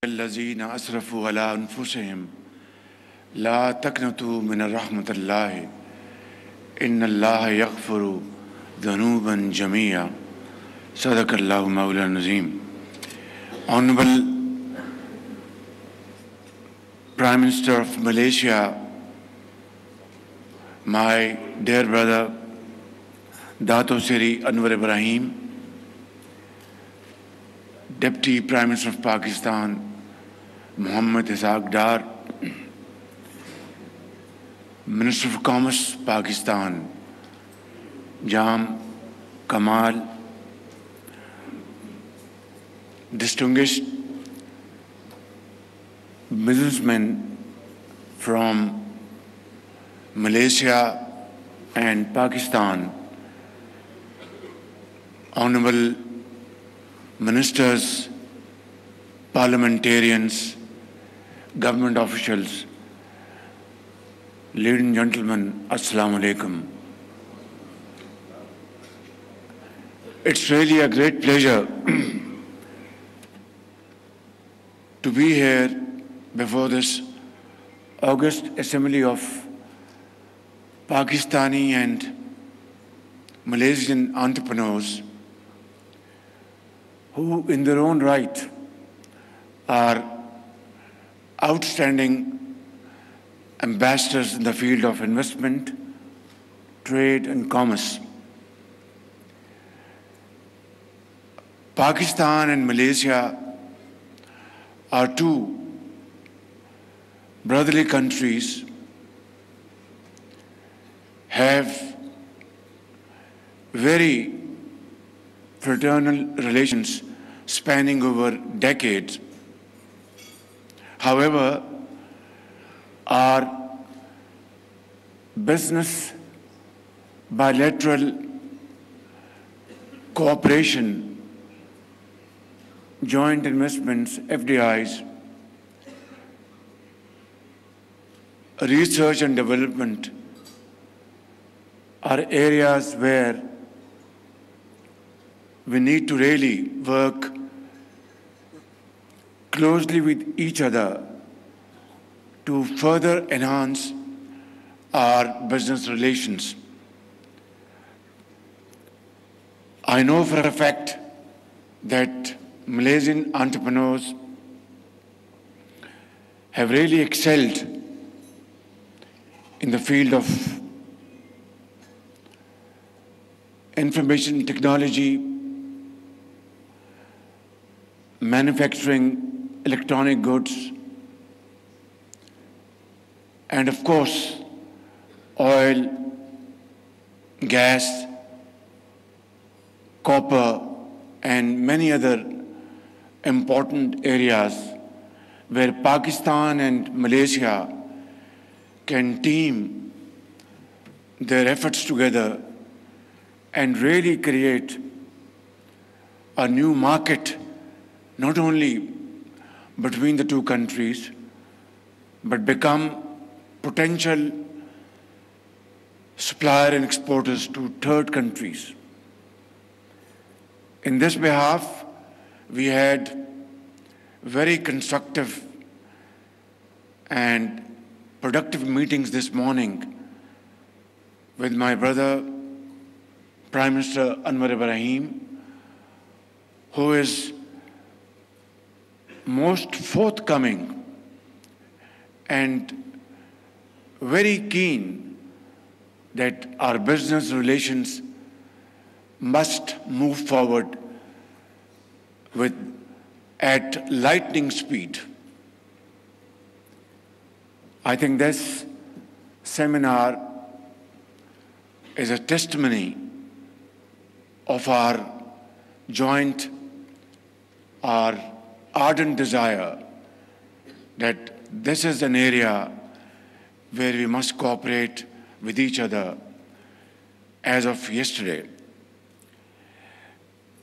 الذين أسرفوا على أنفسهم لا تقنطوا من رحمة الله إن الله يغفر ذنوبا جميعا صدق الله مولانا العظيم. Honorable Prime Minister of Malaysia, my dear brother Dato Seri Anwar Ibrahim, Deputy Prime Minister of Pakistan Muhammad Ishaq Dar, Minister of Commerce Pakistan Jam Kamal, distinguished businessmen from Malaysia and Pakistan, honorable ministers, parliamentarians, government officials, ladies and gentlemen, Assalamu alaikum. It's really a great pleasure to be here before this august assembly of Pakistani and Malaysian entrepreneurs who in their own right are outstanding ambassadors in the field of investment, trade and commerce. Pakistan and Malaysia are two brotherly countries, have very fraternal relations spanning over decades. However, our business bilateral cooperation, joint investments, FDIs, research and development are areas where we need to really work closely with each other to further enhance our business relations. I know for a fact that Malaysian entrepreneurs have really excelled in the field of information technology, manufacturing electronic goods, and of course, oil, gas, copper, and many other important areas where Pakistan and Malaysia can team their efforts together and really create a new market, not only between the two countries, but become potential supplier and exporters to third countries. In this behalf, we had very constructive and productive meetings this morning with my brother, Prime Minister Anwar Ibrahim, who is most forthcoming and very keen that our business relations must move forward at lightning speed. I think this seminar is a testimony of our joint, our ardent desire that this is an area where we must cooperate with each other as of yesterday.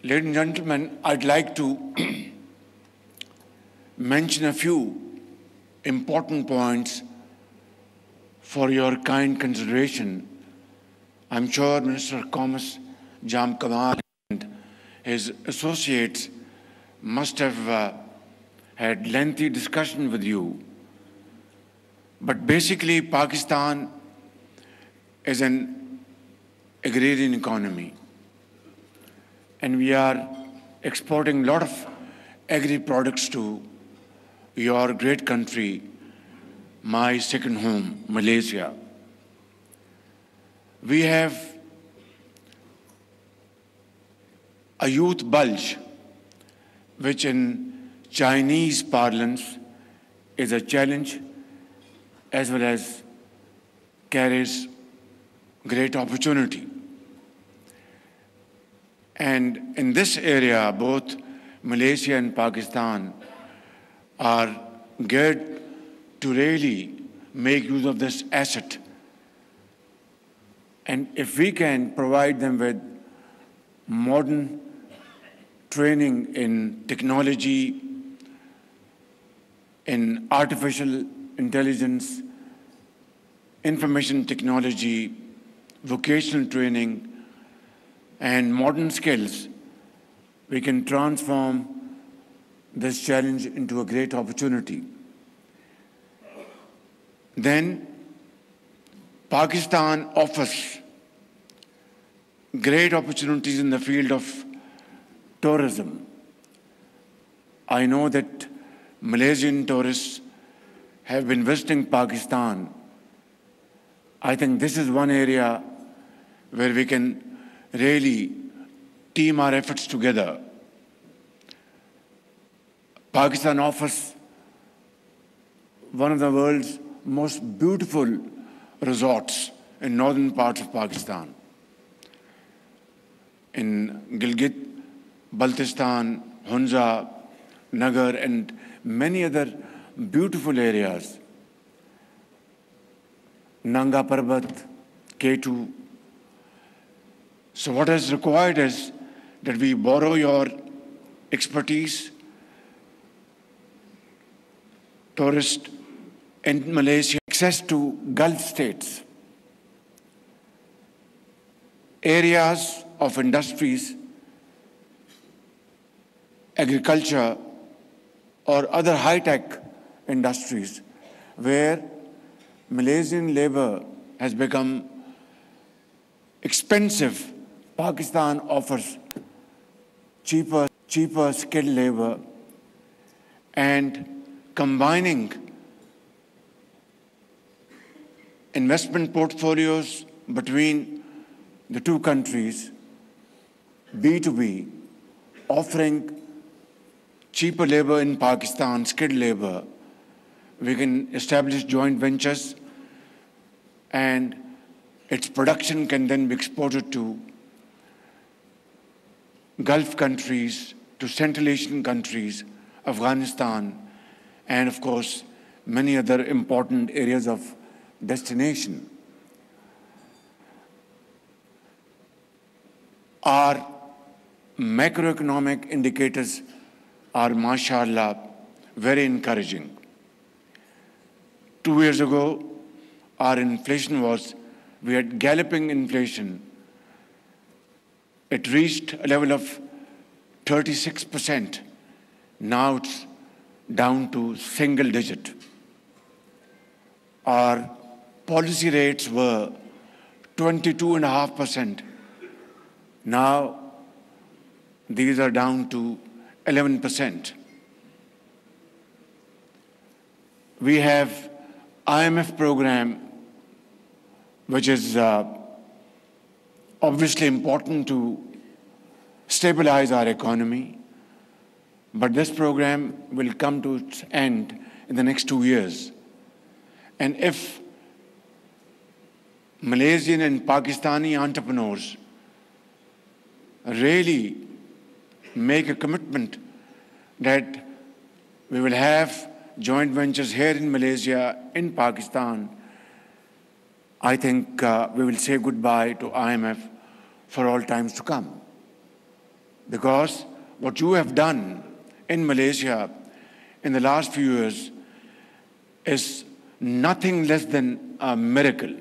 Ladies and gentlemen, I'd like to mention a few important points for your kind consideration. I'm sure Minister of Commerce Jam Kamal and his associates must have had lengthy discussion with you. But basically, Pakistan is an agrarian economy, and we are exporting a lot of agri products to your great country, my second home, Malaysia. We have a youth bulge, which in Chinese parlance is a challenge as well as carries great opportunity. And in this area, both Malaysia and Pakistan are geared to really make use of this asset. And if we can provide them with modern training in technology, in artificial intelligence, information technology, vocational training, and modern skills, we can transform this challenge into a great opportunity. Then, Pakistan offers great opportunities in the field of tourism. I know that Malaysian tourists have been visiting Pakistan. I think this is one area where we can really team our efforts together. Pakistan offers one of the world's most beautiful resorts in northern parts of Pakistan. In Gilgit, Baltistan, Hunza, Nagar, and many other beautiful areas. Nanga Parbat, K2. So what is required is that we borrow your expertise, tourists in Malaysia, access to Gulf states, areas of industries, agriculture, or other high-tech industries where Malaysian labor has become expensive. Pakistan offers cheaper skilled labor, and combining investment portfolios between the two countries, B2B, offering cheaper labor in Pakistan, skilled labor, we can establish joint ventures, and its production can then be exported to Gulf countries, to Central Asian countries, Afghanistan, and of course, many other important areas of destination. Our macroeconomic indicators are, mashallah, very encouraging. 2 years ago, our inflation we had galloping inflation. It reached a level of 36%. Now it's down to single digit. Our policy rates were 22.5%. Now these are down to 11%. We have IMF program, which is obviously important to stabilize our economy, but this program will come to its end in the next 2 years. And if Malaysian and Pakistani entrepreneurs really make a commitment that we will have joint ventures here in Malaysia, in Pakistan, I think we will say goodbye to IMF for all times to come. Because what you have done in Malaysia in the last few years is nothing less than a miracle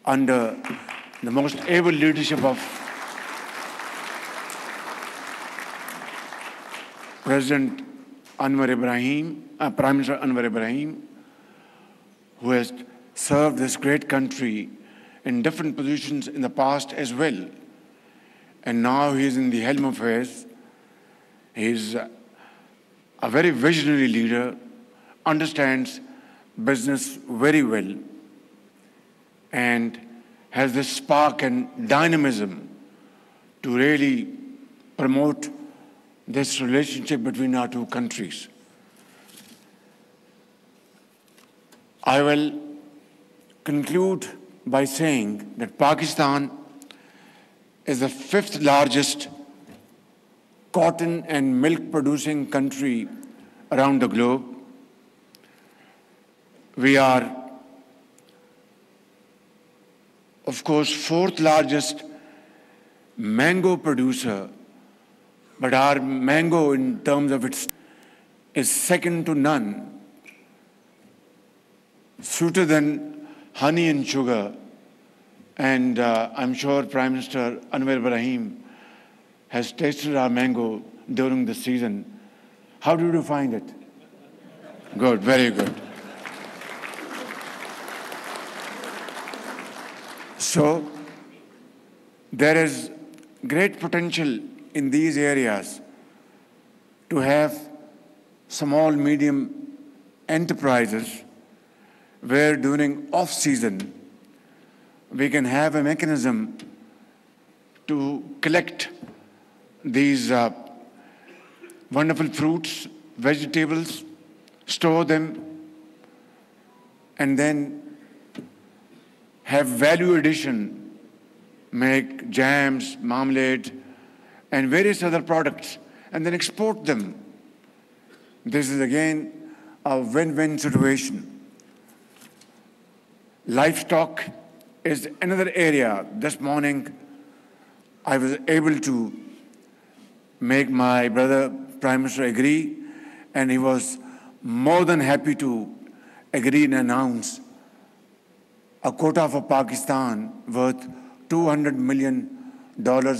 under the most able leadership of President Prime Minister Anwar Ibrahim, who has served this great country in different positions in the past as well. And now he is in the helm of affairs. He is a very visionary leader, understands business very well, and has this spark and dynamism to really promote this relationship between our two countries. I will conclude by saying that Pakistan is the fifth largest cotton and milk producing country around the globe. We are, of course, fourth largest mango producer, but our mango in terms of its is second to none, sweeter than honey and sugar. And I'm sure Prime Minister Anwar Ibrahim has tasted our mango during the season. How did you find it? Good, very good. So there is great potential in these areas to have small, medium enterprises where during off-season we can have a mechanism to collect these wonderful fruits, vegetables, store them, and then have value addition, make jams, marmalade, and various other products, and then export them. This is again a win-win situation. Livestock is another area. This morning, I was able to make my brother Prime Minister agree, and he was more than happy to agree and announce a quota for Pakistan worth $200 million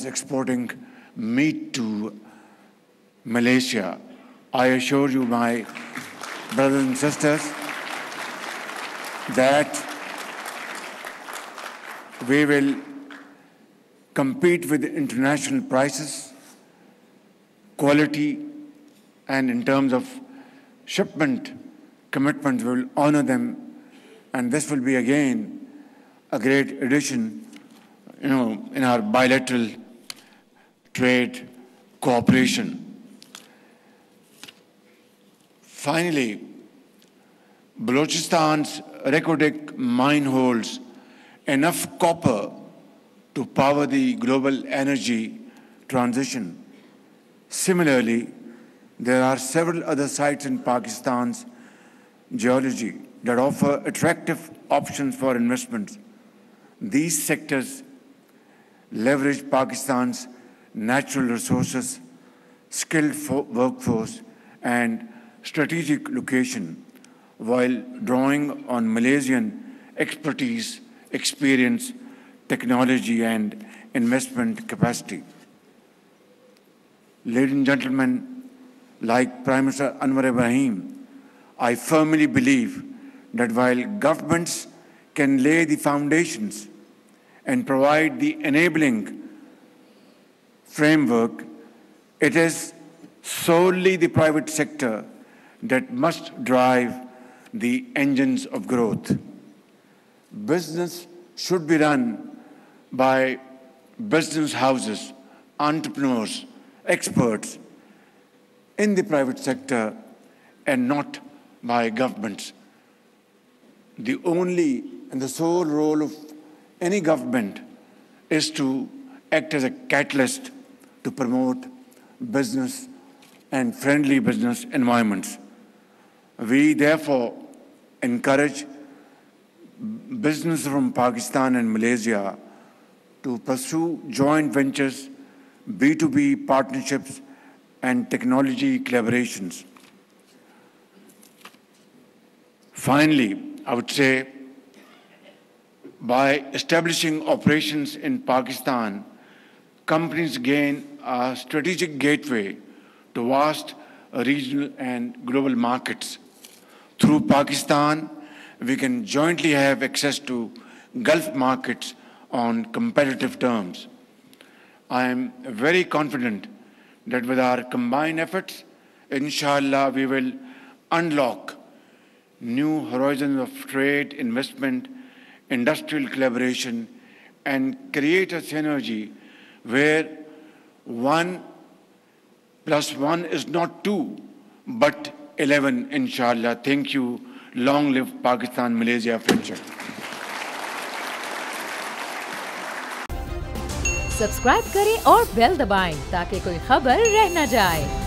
exporting meat to Malaysia. I assure you, my brothers and sisters, that we will compete with international prices, quality, and in terms of shipment commitments, we will honor them. And this will be again a great addition, in our bilateral trade cooperation. Finally, Balochistan's Reko Diq mine holds enough copper to power the global energy transition. Similarly, there are several other sites in Pakistan's geology that offer attractive options for investments. These sectors leverage Pakistan's natural resources, skilled workforce, and strategic location, while drawing on Malaysian expertise, experience, technology, and investment capacity. Ladies and gentlemen, like Prime Minister Anwar Ibrahim, I firmly believe that while governments can lay the foundations and provide the enabling framework, it is solely the private sector that must drive the engines of growth. Business should be run by business houses, entrepreneurs, experts in the private sector and not by governments. The only and the sole role of any government is to act as a catalyst to promote business and friendly business environments. We therefore encourage business from Pakistan and Malaysia to pursue joint ventures, B2B partnerships, and technology collaborations. Finally, I would say, by establishing operations in Pakistan, companies gain a strategic gateway to vast regional and global markets. Through Pakistan, we can jointly have access to Gulf markets on competitive terms. I am very confident that with our combined efforts, inshallah, we will unlock new horizons of trade, investment, industrial collaboration, and create a synergy where 1 + 1 is not 2, but 11, inshallah. Thank you. Long live Pakistan-Malaysia friendship. Subscribe करें और bell दबाएं ताकि कोई खबर रह न जाए।